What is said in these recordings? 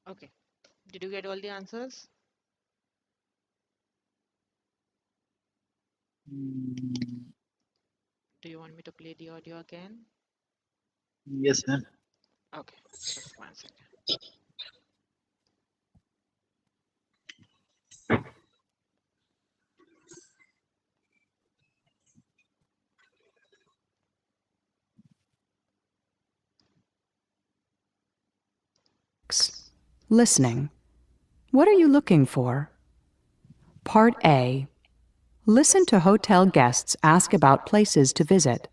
Okay. Did you get all the answers? Mm, Do you want me to play the audio again? yes, ma'am. Okay, just 1 second. Listening. What are you looking for? Part A. Listen to hotel guests ask about places to visit.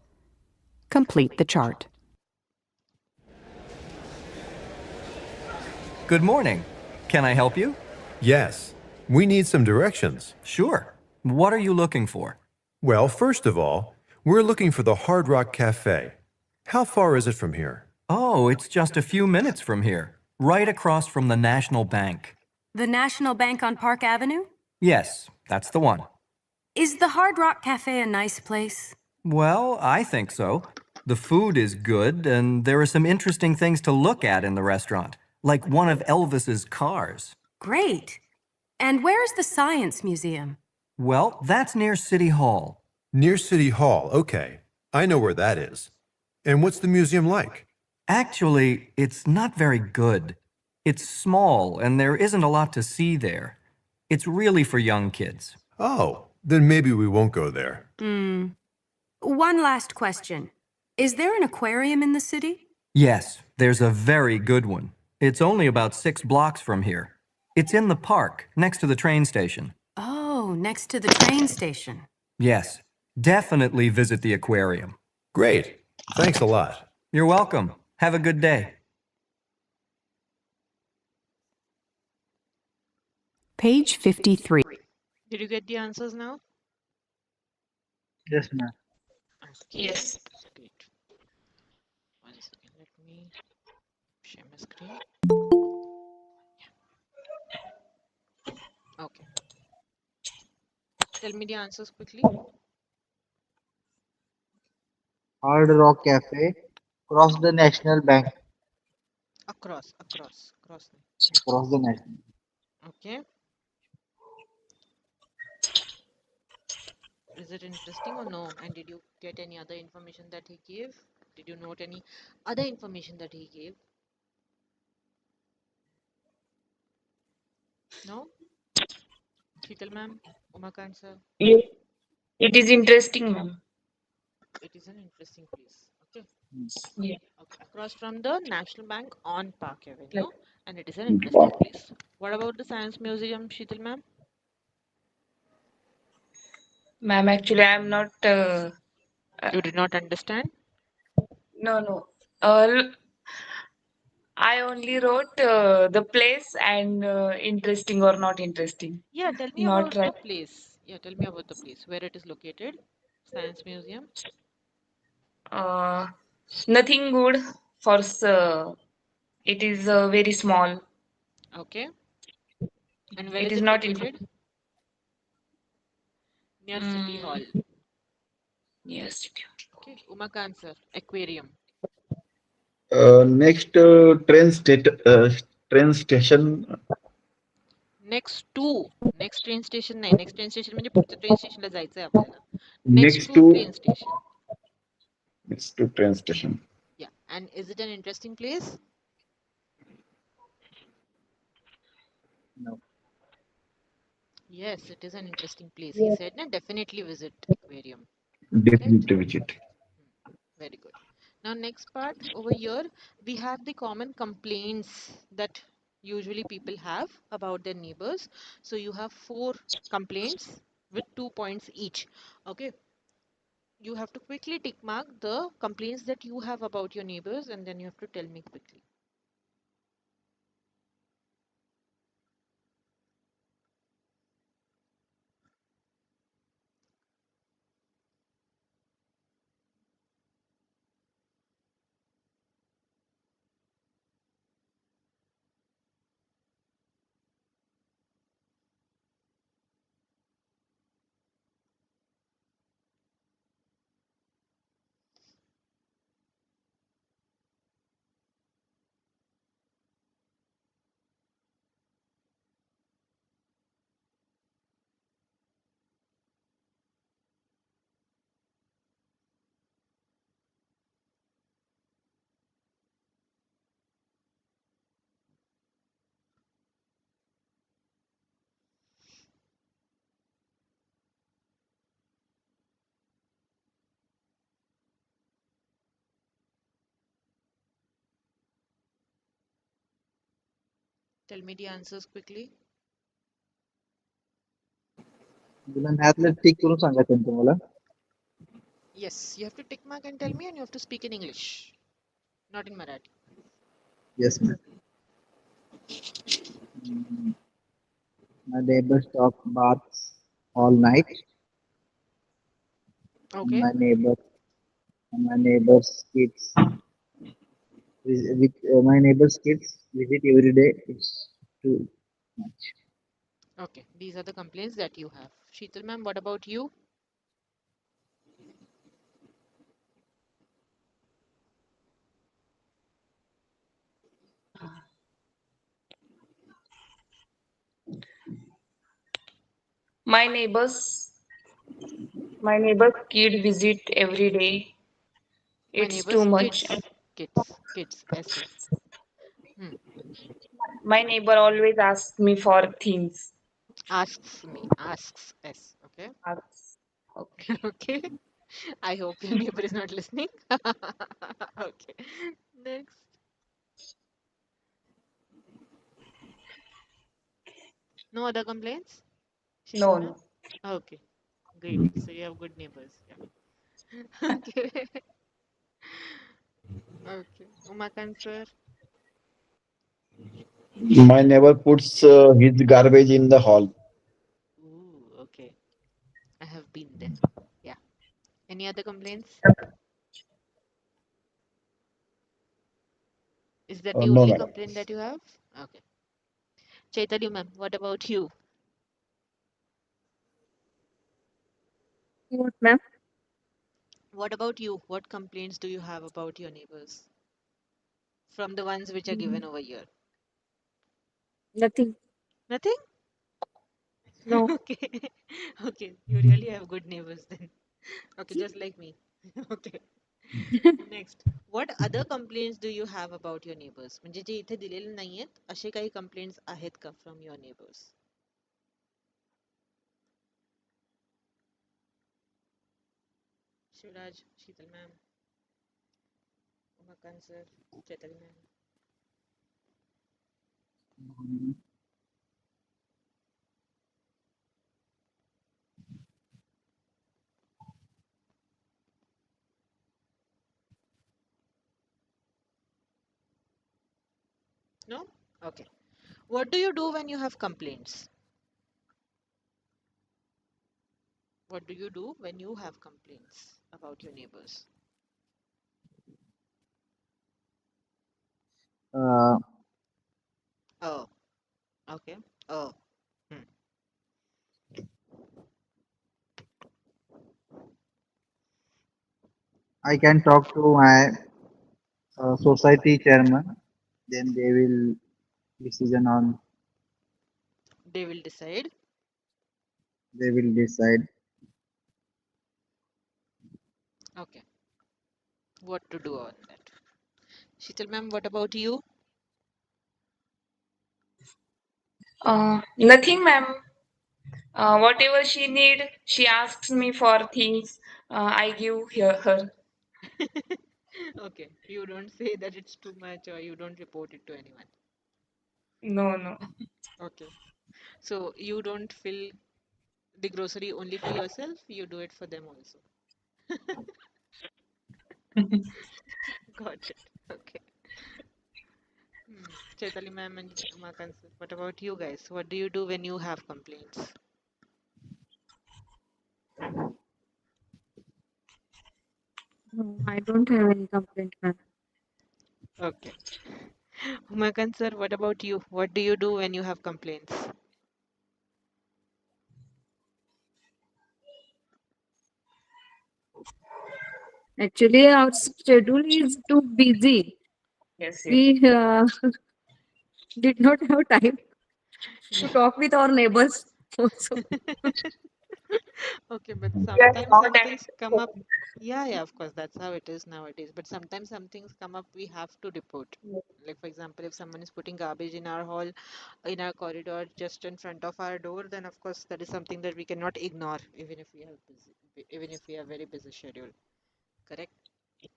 Complete the chart. Good morning. Can I help you? Yes, we need some directions. Sure. What are you looking for? Well, first of all, we're looking for the Hard Rock Cafe. How far is it from here? Oh, it's just a few minutes from here, right across from the National Bank. The National Bank on Park Avenue? Yes, that's the one. Is the Hard Rock Cafe a nice place? Well, I think so. The food is good, and there are some interesting things to look at in the restaurant, like one of Elvis's cars. Great. And where's the Science Museum? Well, that's near City Hall. Near City Hall, okay. I know where that is. And what's the museum like? Actually, it's not very good. It's small, and there isn't a lot to see there. It's really for young kids. Oh, then maybe we won't go there. One last question. Is there an aquarium in the city? Yes, there's a very good one. It's only about 6 blocks from here. It's in the park, next to the train station. Oh, next to the train station. Yes, definitely visit the aquarium. Great. Thanks a lot. You're welcome. Have a good day. Page 53. Did you get the answers now? Yes, ma'am. Okay. Yes. Great. 1 second. Let me share my screen. Okay. Tell me the answers quickly. Hard Rock Cafe. Cross the National Bank. Across. Cross the National. Okay. Is it interesting or no? And did you get any other information that he gave? Did you note any other information that he gave? No? Sheetal ma'am? Umakant sir? Ye- It is interesting, ma'am. It is an interesting place. Okay. Yeah. Okay. Across from the National Bank on Park Like, Avenue. And it is an interesting place. What about the Science Museum, Sheetal ma'am? ma'am, actually, I am not. You did not understand? No, no. I only wrote the place and interesting or not interesting. Yeah, tell me Not about right. the place. Yeah, tell me about the place, where it is located. Science Museum. Uh, Nothing good for. It is very small. Okay. And where It is is it not in. located? Near City Hall. Mm, yes. Okay. Umakant sir, Aquarium. Next train station. Next train station नाही next train station म्हणजे पुढच्या train स्टेशनला जायचं आहे आपल्याला next Next to to train station train station. या and is it an interesting place No. yes it is an interesting place he Yes. said na definitely visit aquarium correct Definitely visit. very good now next part over here we have the common complaints that usually people have about their neighbors so you have 4 complaints with 2 points each okay you have to quickly tick mark the complaints that you have about your neighbors and then you have to tell me quickly. Tell me the answers quickly. तुला ह्यातलं टिक करून सांगायचं तुम्हाला. Yes, you have to tick mark and tell me, and you have to speak in English, not in Marathi. Yes, ma'am. My neighbors talk baths all night. Okay. My neighbor, my neighbor's kids, my neighbor's kids visit every day. It's too much. Okay. These are the complaints that you have. Sheetal ma'am, what about you? My neighbors, my neighbor's kid visit every day. My It's too neighbor's much. kids, SS. Hmm. My neighbor always asks me for things. Asks S. Okay. Okay. Okay. I hope your neighbor is not listening. Okay. Next. No other complaints? Sheetal No, ma'am? no. Okay. Great. So you have good neighbors. Yeah. Okay. Okay. Umakant sir. My neighbor puts his garbage in the hall. Ooh, okay. I have been there. Yeah. Any other complaints? Is that the No, only madam. complaint that you have? Okay. Chaitanya ma'am, what about you? What, ma'am? What about you? What complaints do you have about your neighbors from the ones which are given Mm, over here? Nothing. Nothing? No. Okay. Okay. You really have good neighbors then. Okay, just like me. Okay. Next. What other complaints do you have about your neighbors? म्हणजे जे इथे दिलेले नाहीयेत असे काही complaints आहेत का from your neighbors? Shivraj, Sheetal ma'am, Umakant sir, Chaitanya ma'am. No? Okay. What do you do when you have complaints? What do you do when you have complaints about your neighbors? Uh, Oh, okay. Oh, hmm. I can talk to my society chairman. Then they will decision on. They will decide. They will decide. Okay, what to do on that. Sheetal ma'am, what about you? Nothing, ma'am. Whatever she need, she asks me for things. I give her. Okay, you don't say that it's too much or you don't report it to anyone. No, no. Okay, so you don't fill the grocery only for yourself, you do it for them also. Got it. Okay. Chaitali ma'am and Umakant sir, what about you guys? What do you do when you have complaints? No, I don't have any complaint, ma'am. Okay. Umakant sir, what about you? What do you do when you have complaints? Actually, our schedule is too busy. Yes, yes. We did not have time to Yeah. talk with our neighbors also. Okay, but We are sometimes some not things come up. active. Yeah, of course, that's how it is nowadays. But sometimes some things come up, we have to report. Like, for example, if someone is putting garbage in our hall, in our corridor, just in front of our door, then of course that is something that we cannot ignore, even if we have even if we have very busy schedule. Correct?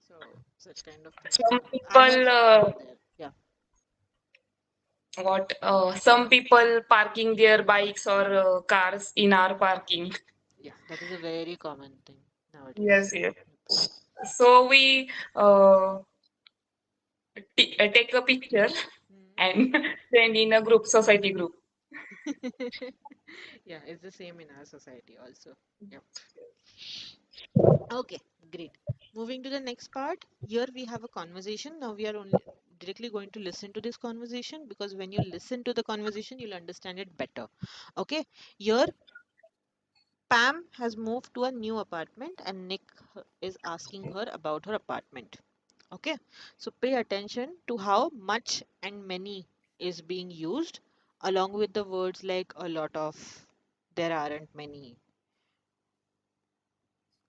So such kind of things Some I have people, been there. Yeah. what some people parking their bikes or cars in our parking. Yeah, that is a very common thing nowadays. Yes, yes. So we take a picture and send in a group, society group. Yeah, it's the same in our society also. Yep. Okay, great. Moving to the next part. Here we have a conversation. Now we are only directly going to listen to this conversation, because when you listen to the conversation, you'll understand it better. Okay. Here Pam has moved to a new apartment and Nick is asking her about her apartment. Okay. So pay attention to how much and many is being used along with the words like a lot of, there aren't many.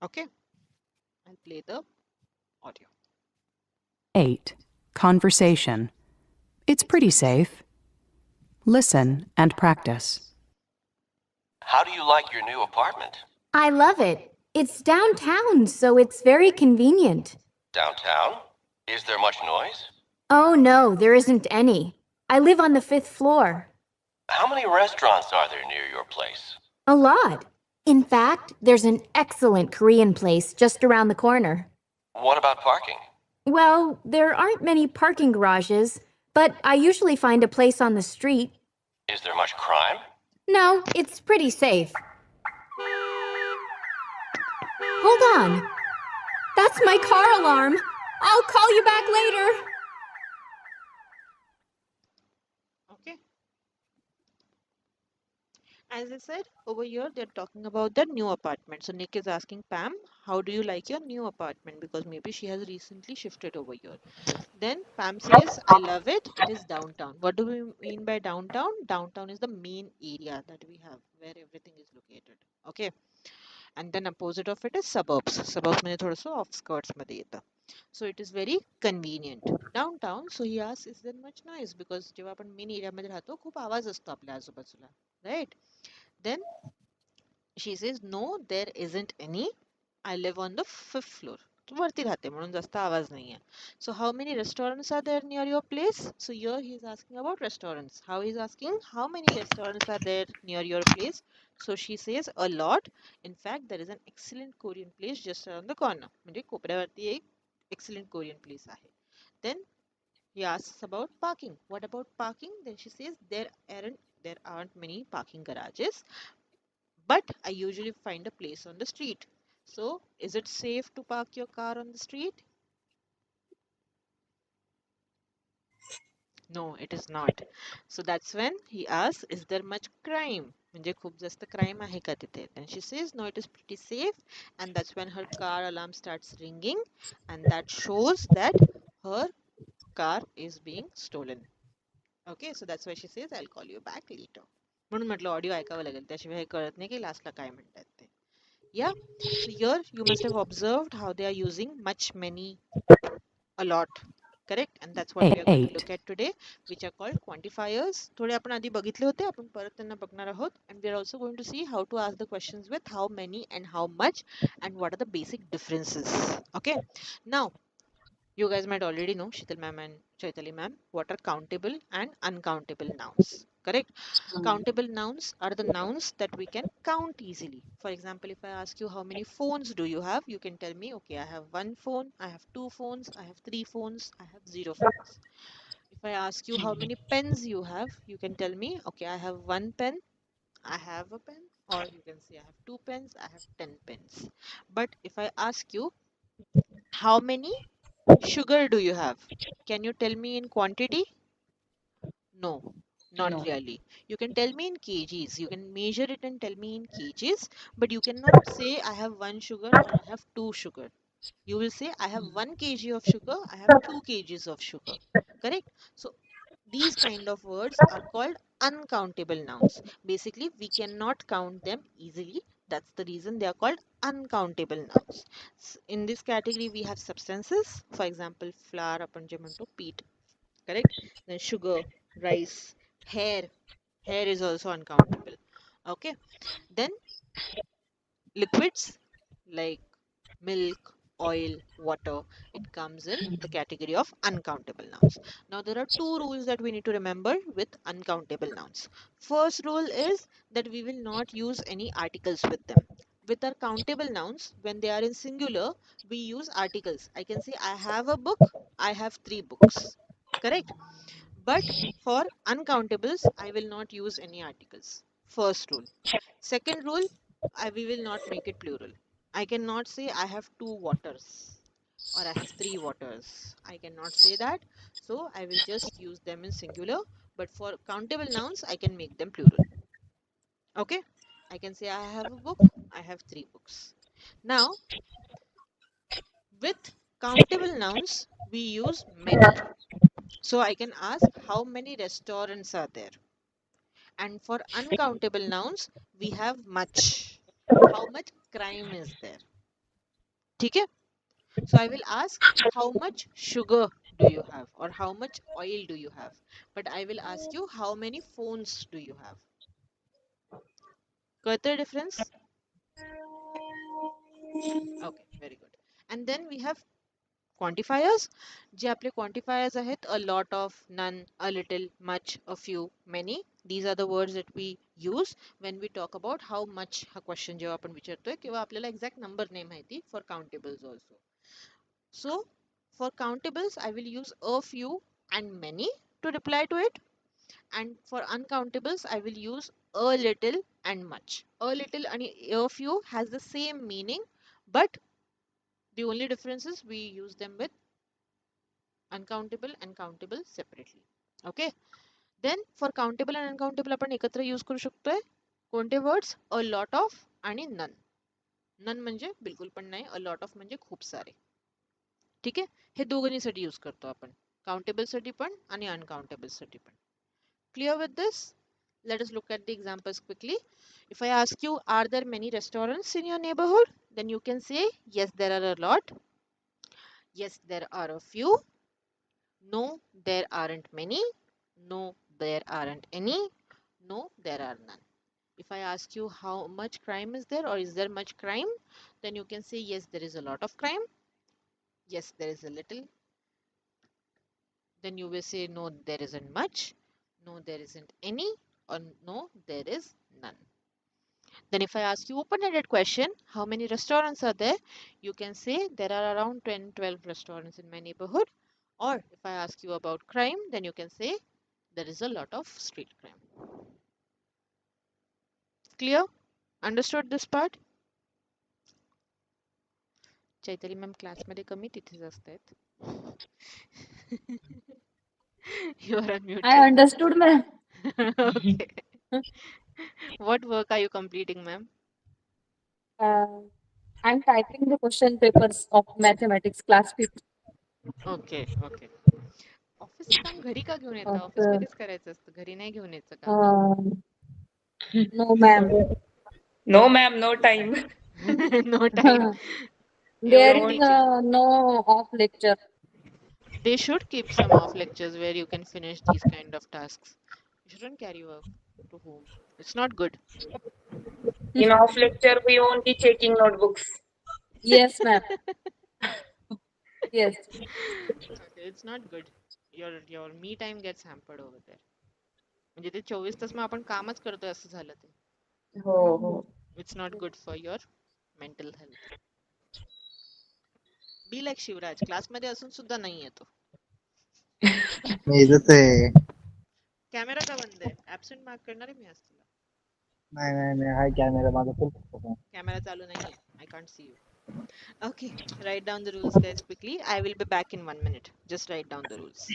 Okay. I'll play the audio. 8. Conversation. It's pretty safe. Listen and practice. How do you like your new apartment? I love it. It's downtown, so it's very convenient. Downtown? Is there much noise? Oh no, there isn't any. I live on the 5th floor. How many restaurants are there near your place? A lot. In fact, there's an excellent Korean place just around the corner. What about parking? Well, there aren't many parking garages, but I usually find a place on the street. Is there much crime? No, it's pretty safe. Hold on. That's my car alarm. I'll call you back later. Okay. As I said, over here they're talking about the new apartment. So Nick is asking Pam, how do you like your new apartment? Because maybe she has recently shifted over here. Then Pam says, I love it. It is downtown. What do we mean by downtown? Downtown is the main area that we have where everything is located. Okay. And then opposite of it is suburbs. Suburbs म्हणजे थोडंसं outskirts मध्ये येतं. So it is very convenient. Downtown, so he asks, is there much noise? Because जेव्हा आपण main एरियामध्ये राहतो खूप आवाज असतो आपल्या आजूबाजूला. Right? Then she says, no, there isn't any. I live on the 5th floor. वरती राहते म्हणून जास्त आवाज नाहीये. So how many restaurants are there near your place? So here he is asking about restaurants. How he is asking how many restaurants are there near your place? So she says a lot. In fact, there is an excellent Korean place just around the corner. म्हणजे कोपऱ्यावरती एक excellent Korean place आहे. Then he asks about parking. What about parking? Then she says there aren't many parking garages, but I usually find a place on the street. So, is it safe to park your car on the street? No, it is not. So that's when he asks, is there much crime? म्हणजे खूप जास्त crime आहे का तिथे? Then she says, no, it is pretty safe. And that's when her car alarm starts ringing. And that shows that her car is being stolen. Okay, so that's why she says, I'll call you back later. म्हणून म्हटलं audio ऐकावं लागेल, त्याशिवाय हे कळत नाही की लास्टला काय म्हणतात ते. Yeah, so here you must have observed how they are using much, many, a lot. Correct? And that's what we are going to 8. look at today, which are called quantifiers. थोडे आपण आधी बघितले होते, आपण परत त्यांना बघणार आहोत. And we are also going to see how to ask the questions with how many and how much and what are the basic differences. Okay. Now, you guys might already know, Shital ma'am and Chaitali ma'am, what are countable and uncountable nouns. Correct? Countable nouns are the nouns that we can count easily. For example, if I ask you how many phones do you have, you can tell me, okay, I have one phone, I have two phones, I have three phones, I have zero phones. If I ask you how many pens you have, you can tell me, okay, I have one pen, I have a pen, or you can say I have two pens, I have 10 pens. But if I ask you, how many sugar do you have? Can you tell me in quantity? No, not No. really. You can tell me in kgs. You can measure it and tell me in kgs, but you cannot say I have one sugar or I have two sugar. You will say I have 1 kg of sugar, I have 2 kgs of sugar. Correct? So these kind of words are called uncountable nouns. Basically, we cannot count them easily. That's the reason they are called uncountable nouns. In this category, we have substances. For example, flour, आपण जे म्हणतो पीठ. Correct? Then sugar, rice, hair. Hair is also uncountable. Okay. Then liquids like milk, oil, water. It comes in the category of uncountable nouns. Now there are two rules that we need to remember with uncountable nouns. First rule is that we will not use any articles with them. With our countable nouns, when they are in singular, we use articles. I can say I have a book, I have 3 books. Correct? But for uncountables, I will not use any articles. First rule. Second rule, we will not make it plural. I cannot say I have 2 waters or I have 3 waters. I cannot say that. So I will just use them in singular. But for countable nouns, I can make them plural. Okay? I can say I have a book, I have 3 books. Now, with countable nouns, we use many. So I can ask how many restaurants are there. And for uncountable nouns, we have much. How much crime is there? Okay? So I will ask how much sugar do you have or how much oil do you have? But I will ask you how many phones do you have? Got the difference? Okay, very good. And then we have quantifiers. जे आपले quantifiers आहेत a lot of, none, a little, much, a few, many. These are the words that we use when we talk about how much हा question जेव्हा आपण विचारतोय किंवा आपल्याला exact number नाही माहिती for countables also. So for countables I will use a few and many to reply to it, and for uncountables I will use a little and much. A little and a few has the same meaning, but the only difference is we use them with uncountable and countable separately. Okay, then for countable and uncountable आपण एकत्र use करू शकतोय कोणते words? A lot of आणि none. None म्हणजे बिलकुल पण नाही, अ लॉट ऑफ म्हणजे खूप सारे. ठीक आहे, हे दोघांसाठी यूज करतो आपण, काउंटेबल साठी पण आणि अनकाउंटेबल साठी पण. Clear with this? Let us look at the examples quickly. If I ask you, are there many restaurants in your neighborhood? Then you can say, yes, there are a lot. Yes, there are a few. No, there aren't many. No, there aren't any. No, there are none. If I ask you how much crime is there or is there much crime, then you can say yes, there is a lot of crime. Yes, there is a little. Then you will say no, there isn't much. No, there isn't any. Or no, there is none. Then if I ask you open-ended question, how many restaurants are there? You can say there are around 10, 12 restaurants in my neighborhood. Or if I ask you about crime, then you can say there is a lot of street crime. Clear? Understood this part? Chaitali ma'am क्लासमध्ये कमी तिथेच असतात. You are I unmuted. understood, ma'am. Okay. What work are you completing, ma'am? Uh, I'm typing the question papers of mathematics class 5th Okay, okay. ऑफिसचं काम घरी का घेऊन येतं? of ऑफिसमध्येच करायचं असतं, घरी नाही घेऊन यायचं का? no, ma'am. No, ma'am, no time. No time. There एवढं is No. teaching. no off lecture. They should keep some off lectures where you can finish these kind of tasks. You shouldn't carry work to home. It's not good. In off lecture, we only checking notebooks. Yes, ma'am. Yes. Okay, it's not good. Your me time gets hampered over there. म्हणजे ते 24 तास मग आपण कामच करतोय असं झालं ते. Oh. It's not good for your mental health. Be like Shivraj, क्लासमध्ये असून सुद्धा नाही येतो. मी इथंच आहे. कॅमेरा का बंद आहे? ऍब्सेंट मार्क करणार आहे मी आज तुला. नाही हाय कॅमेरा माझा फुल. कॅमेरा चालू नाहीये. I can't see you. Okay, write down the rules, guys, quickly. I will be back in 1 minute. Just write down the rules.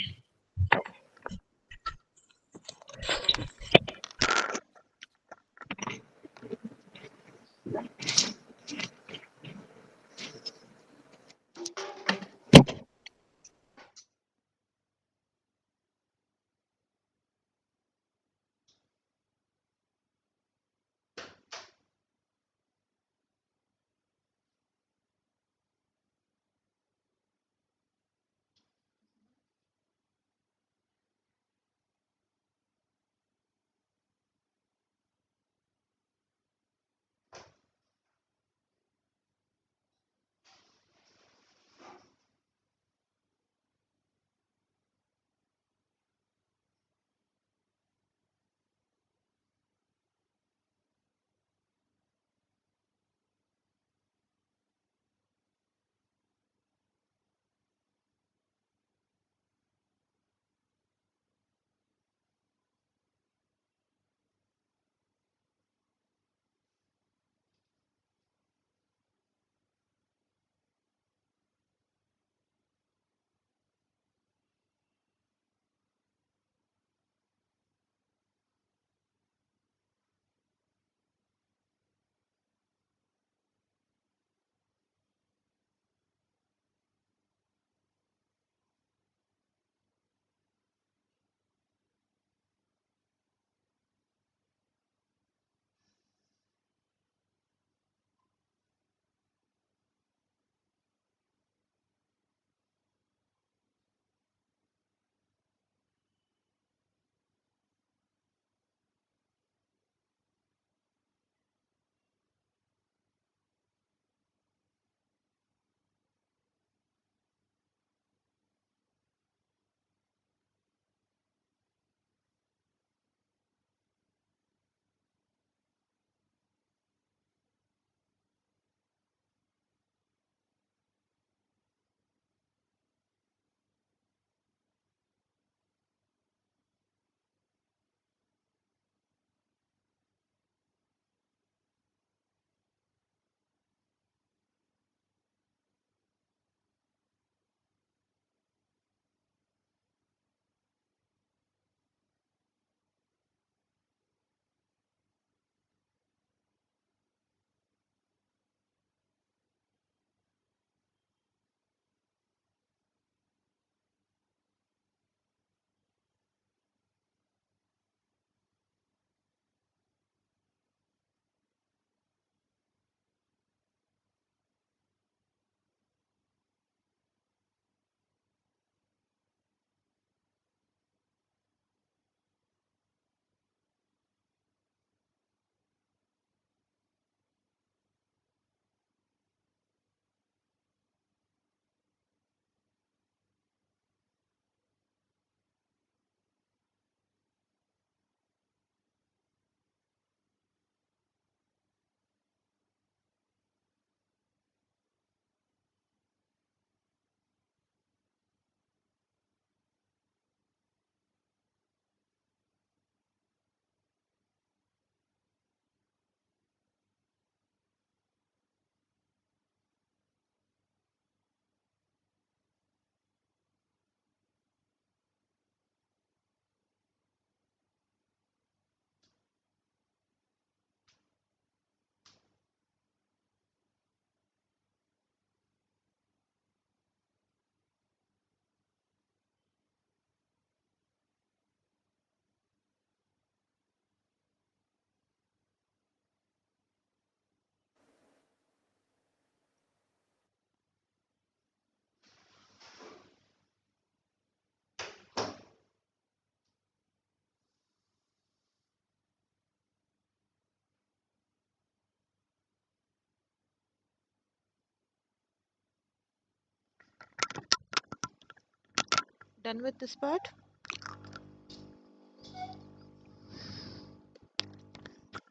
Done with this part?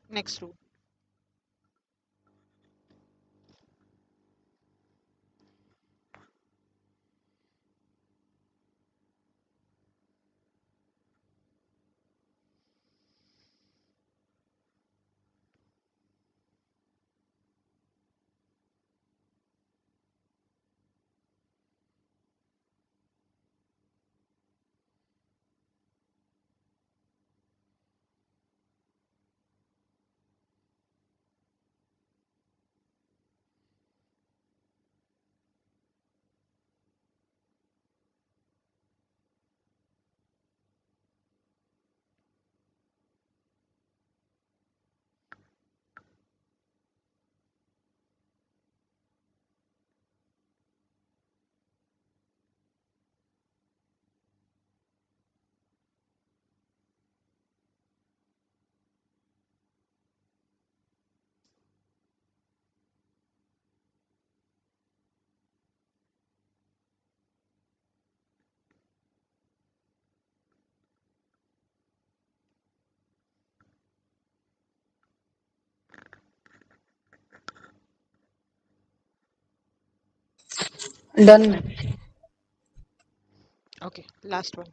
Next rule. Done. Okay, last one.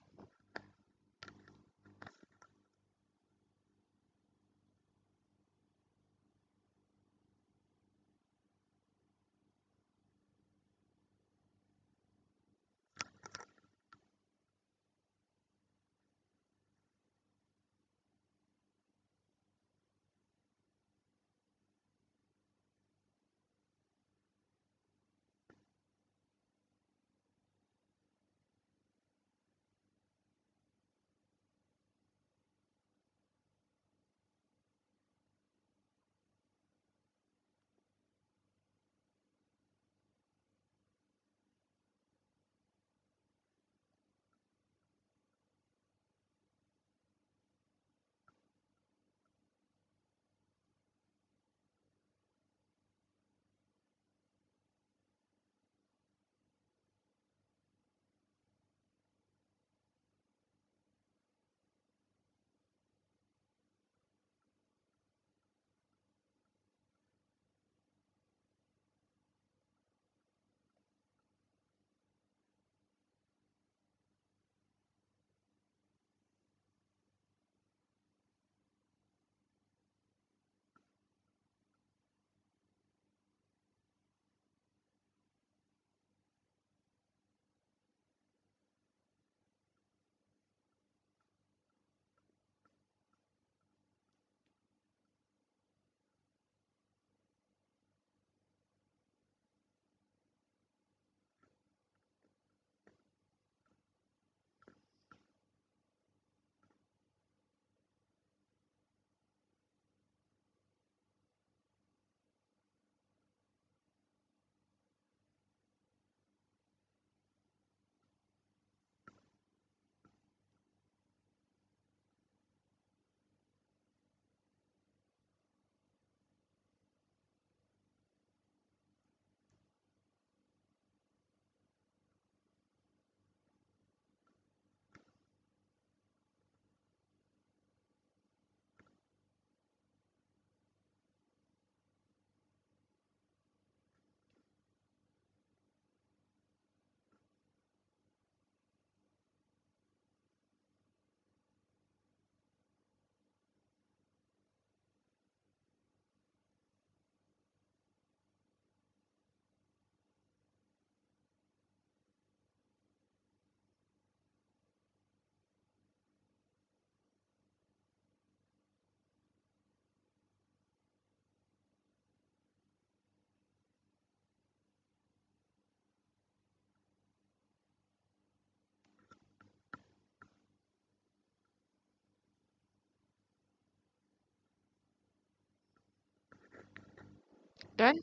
Done?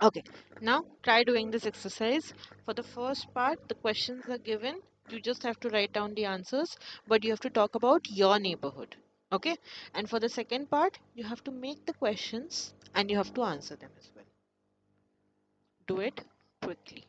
Okay, now try doing this exercise. For the first part, the questions are given. You just have to write down the answers, but you have to talk about your neighborhood. Okay? And for the second part, you have to make the questions and you have to answer them as well. Do it quickly.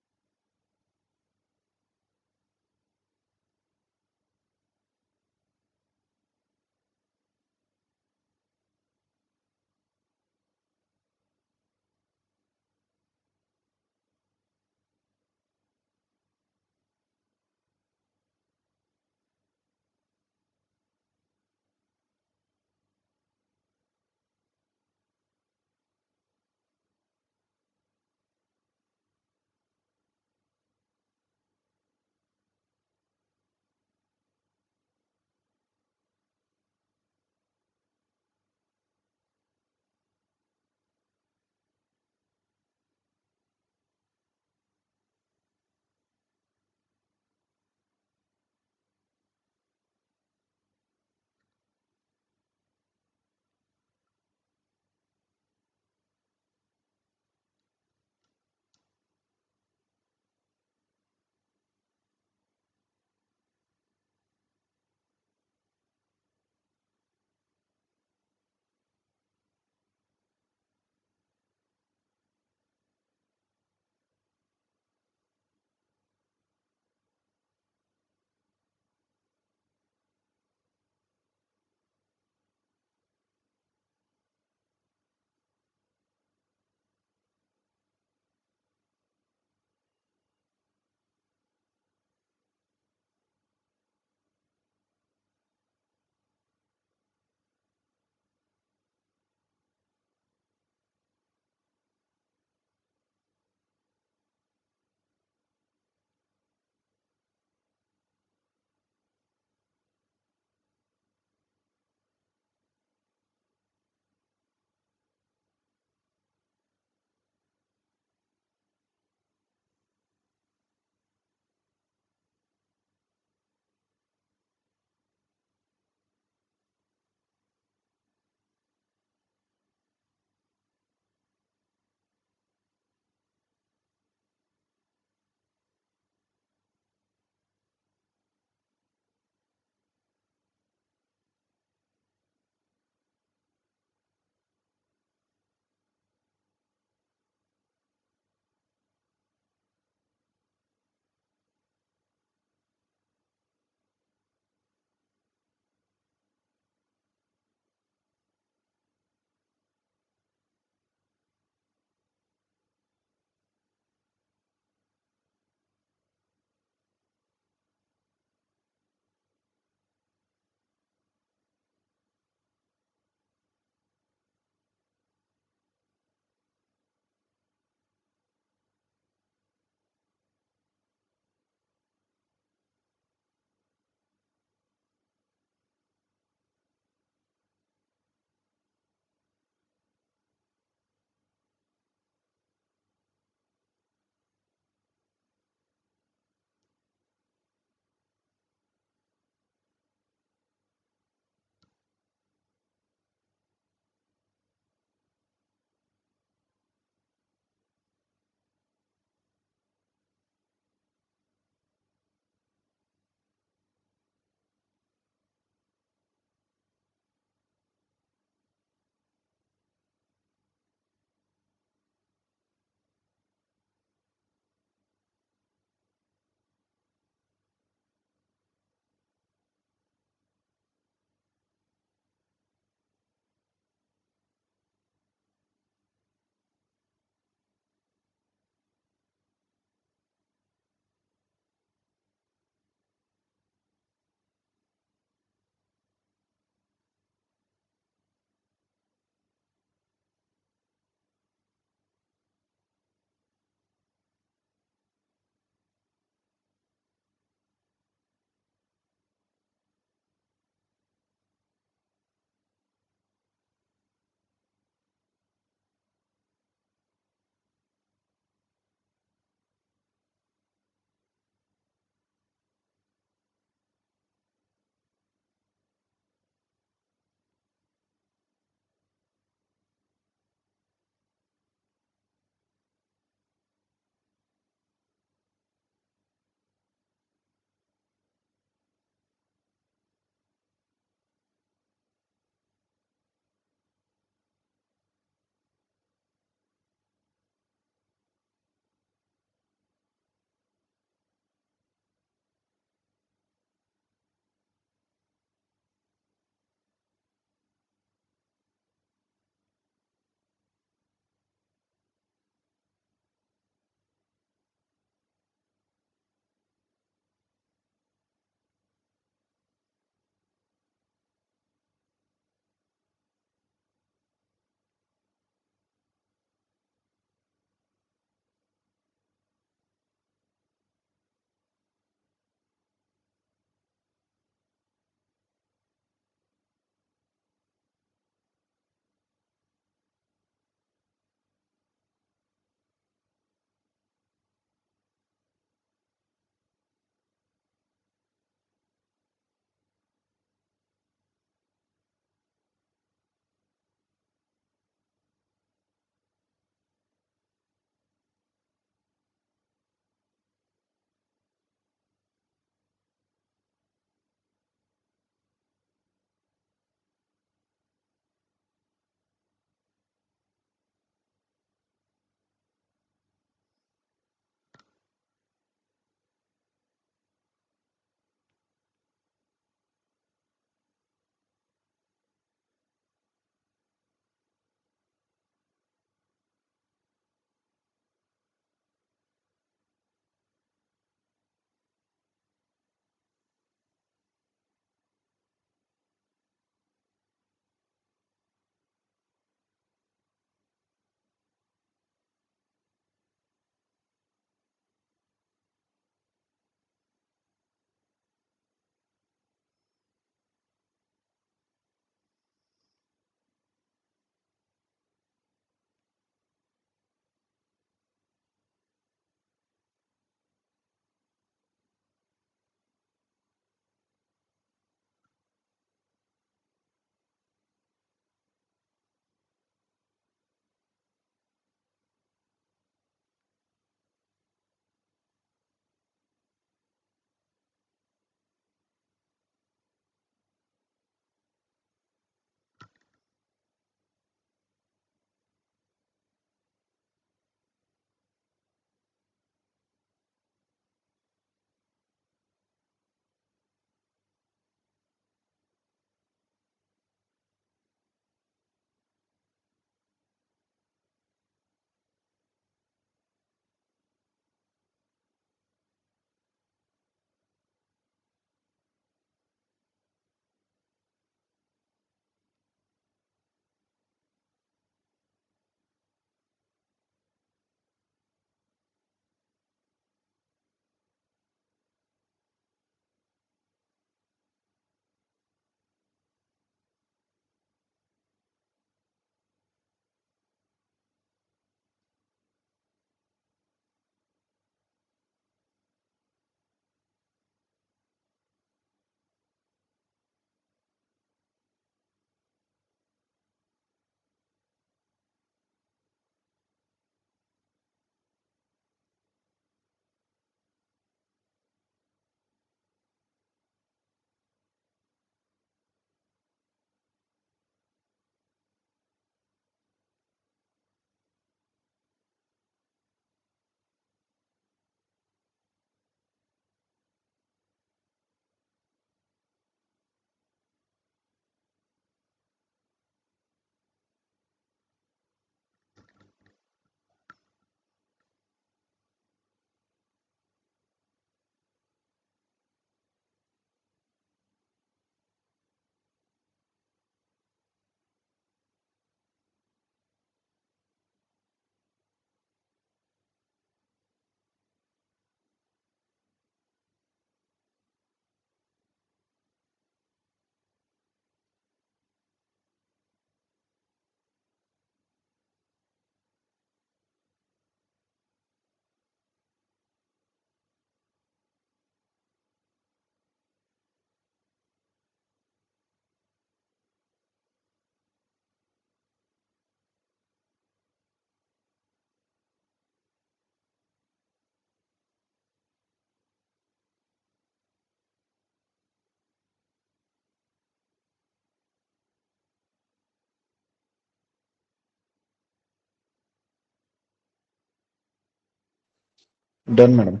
Done, madam.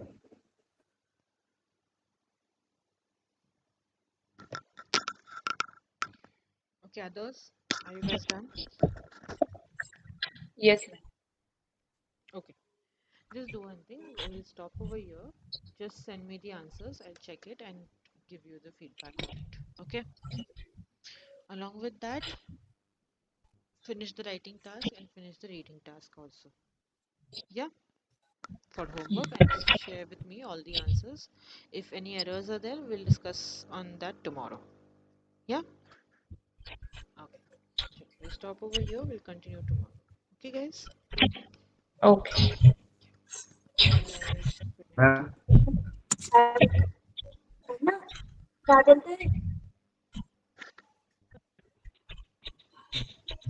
Okay, others, are you guys done? Yes, ma'am. Okay, just do one thing. We'll stop over here. Just send me the answers. I'll check it and give you the feedback on it. Okay. Along with that, finish the writing task and finish the reading task also. Yeah, for homework, and share with me all the answers. If any errors are there, we'll discuss on that tomorrow. Yeah. Okay. Sure. We'll stop over here. We'll continue tomorrow. Okay, guys. Okay. Bye. Good night.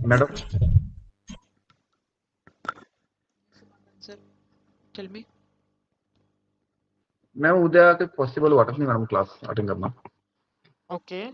Ma'am, madam, Sir, tell me. Ma'am उद्या ते possible वाटत नाही madam class attend करणं. Okay.